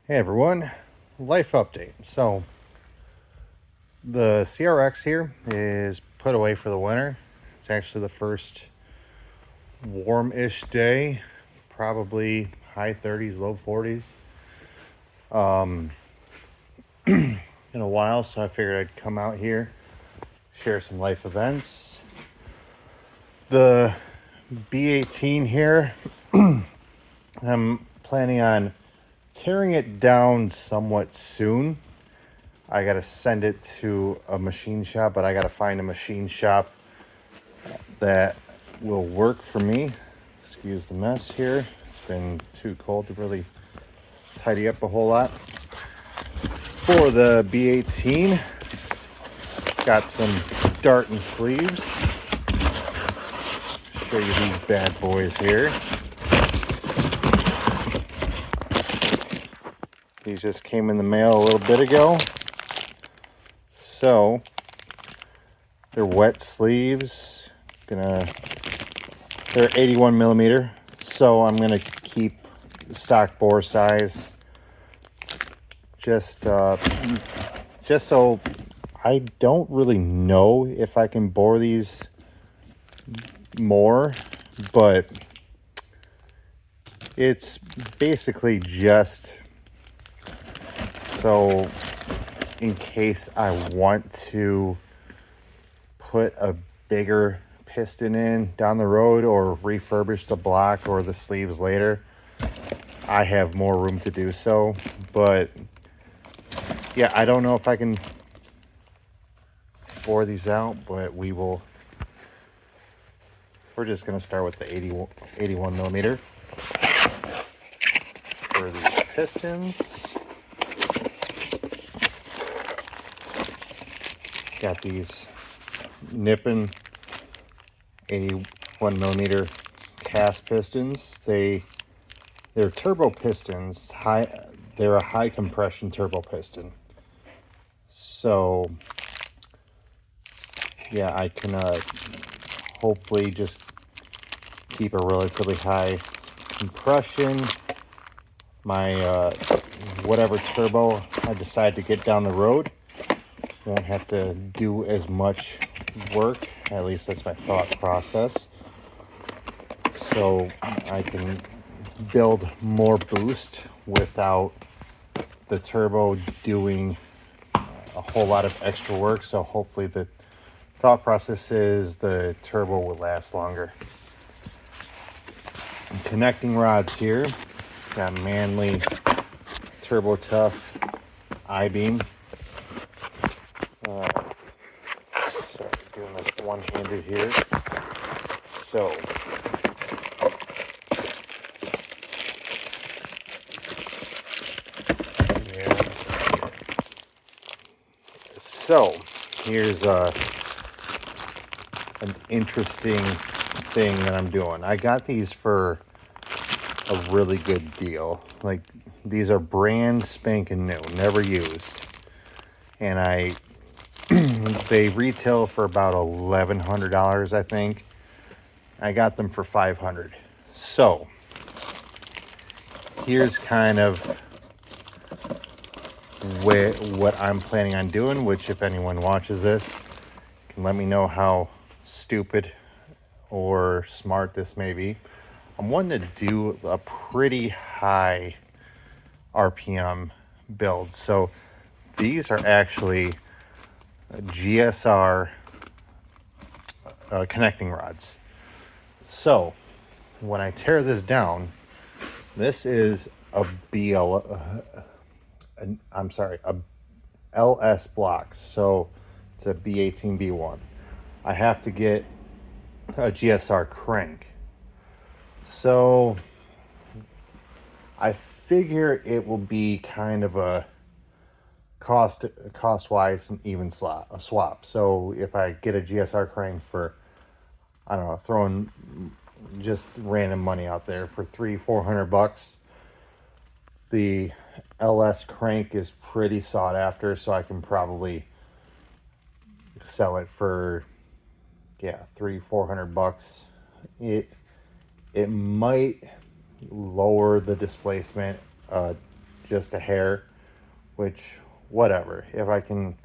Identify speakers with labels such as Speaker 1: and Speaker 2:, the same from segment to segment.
Speaker 1: Hey everyone, life update. So the CRX here is put away for the winter. It's actually the first warm-ish day, probably high 30s, low 40s. In a while, so I figured I'd come out here, share some life events. The B18 here, I'm planning on tearing it down somewhat soon. I gotta send it to a machine shop, but I gotta find a machine shop that will work for me. Excuse the mess here. It's been too cold to really tidy up a whole lot. For the B18, got some darting sleeves. Show you these bad boys here. These just came in the mail a little bit ago. So they're wet sleeves. They're 81 millimeter. So I'm gonna keep stock bore size. Just so I don't really know if I can bore these more, but it's basically just so in case I want to put a bigger piston in down the road or refurbish the block or the sleeves later, I have more room to do so. But yeah, I don't know if I can bore these out, but we're just going to start with the 81 millimeter for these pistons. Got these Nippon 81 millimeter cast pistons. They're turbo pistons. They're a high compression turbo piston. So yeah, I can hopefully just keep a relatively high compression. My whatever turbo I decide to get down the road won't have to do as much work. At least that's my thought process. So I can build more boost without the turbo doing a whole lot of extra work. So hopefully the thought process is the turbo will last longer. Connecting rods here. Got Manly Turbo Tough I-beam. Sorry, doing this one-handed here. So yeah. So here's an interesting thing that I'm doing. I got these for a really good deal. Like, these are brand spanking new, never used. And they retail for about $1,100, I think. I got them for $500. So here's kind of what I'm planning on doing, which if anyone watches this can let me know how stupid or smart this may be. I'm wanting to do a pretty high RPM build. So these are actually GSR connecting rods. So when I tear this down, this is a LS block. So it's a B18 B1. I have to get a GSR crank. So I figure it will be kind of a cost-wise an even swap. So if I get a GSR crank for, I don't know, throwing just random money out there for $300-400, the LS crank is pretty sought after, so I can probably sell it for $300-400. It might lower the displacement just a hair, which whatever. If I can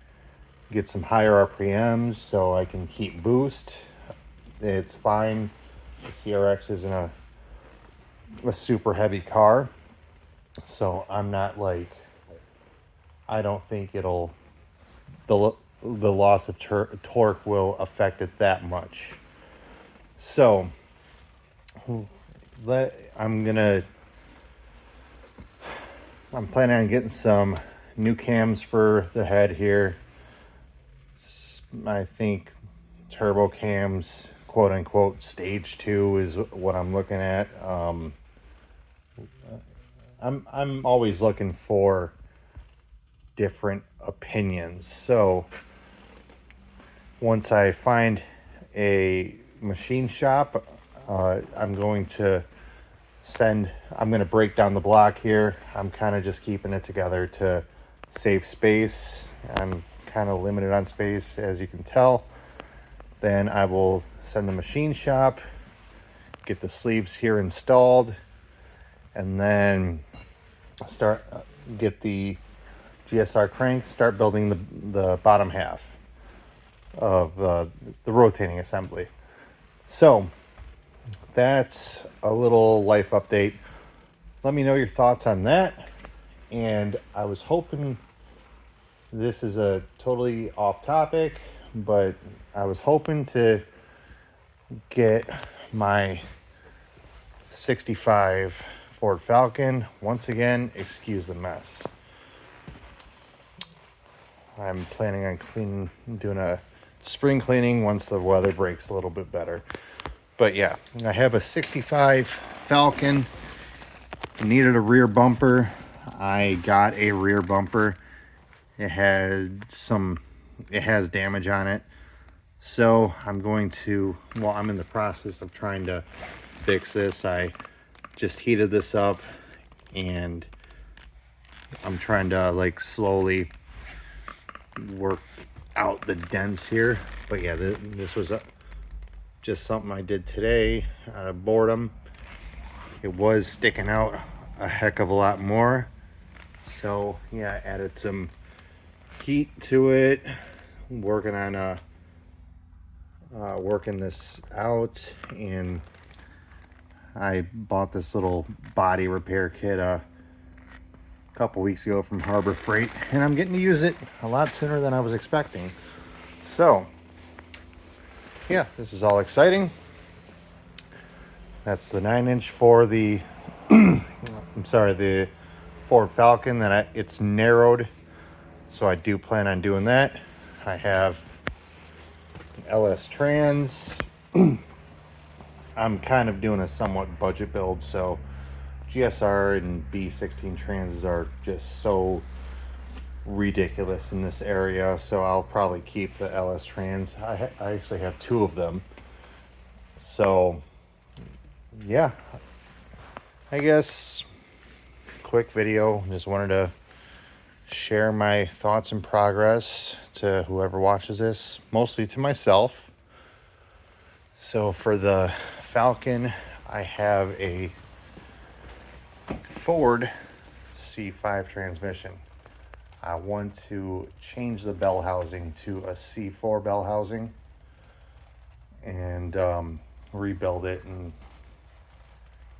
Speaker 1: get some higher RPMs so I can keep boost, it's fine. The CRX isn't a super heavy car, so I'm not like, I don't think it'll, the loss of torque will affect it that much. So I'm planning on getting some new cams for the head here. I think turbo cams, quote unquote, stage 2 is what I'm looking at. I'm always looking for different opinions. So once I find a machine shop, I'm going to break down the block here. I'm kind of just keeping it together to save space. I'm kind of limited on space, as you can tell. Then I will send the machine shop, get the sleeves here installed, and then get the GSR crank, start building the bottom half of the rotating assembly. So that's a little life update. Let me know your thoughts on that. And I was hoping, this is a totally off topic, but I was hoping to get my 65 Ford Falcon. Once again, excuse the mess. I'm planning on doing a spring cleaning once the weather breaks a little bit better. But yeah, I have a 65 Falcon. Needed a rear bumper. I got a rear bumper. It has damage on it. So I'm in the process of trying to fix this. I just heated this up and I'm trying to like slowly work out the dents here. But yeah, this was just something I did today out of boredom. It was sticking out a heck of a lot more. So yeah, I added some heat to it, working on working this out. And I bought this little body repair kit a couple weeks ago from Harbor Freight, and I'm getting to use it a lot sooner than I was expecting. So yeah, this is all exciting. That's the 9-inch for the the Ford Falcon. It's narrowed, so I do plan on doing that. I have LS trans. I'm kind of doing a somewhat budget build, so GSR and B16 transes are just so ridiculous in this area, so I'll probably keep the LS trans. I actually have 2 of them. So yeah, I guess quick video. Just wanted to share my thoughts and progress to whoever watches this, mostly to myself. So for the Falcon, I have a Ford C5 transmission. I want to change the bell housing to a C4 bell housing and rebuild it, and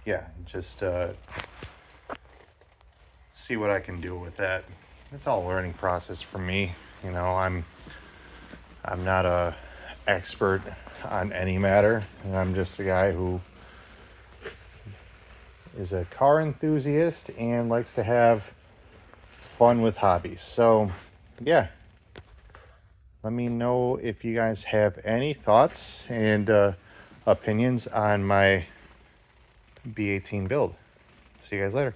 Speaker 1: yeah, just see what I can do with that. It's all a learning process for me. You know, I'm not a expert on any matter, and I'm just a guy who is a car enthusiast and likes to have fun with hobbies. So yeah, let me know if you guys have any thoughts and opinions on my B18 build. See you guys later.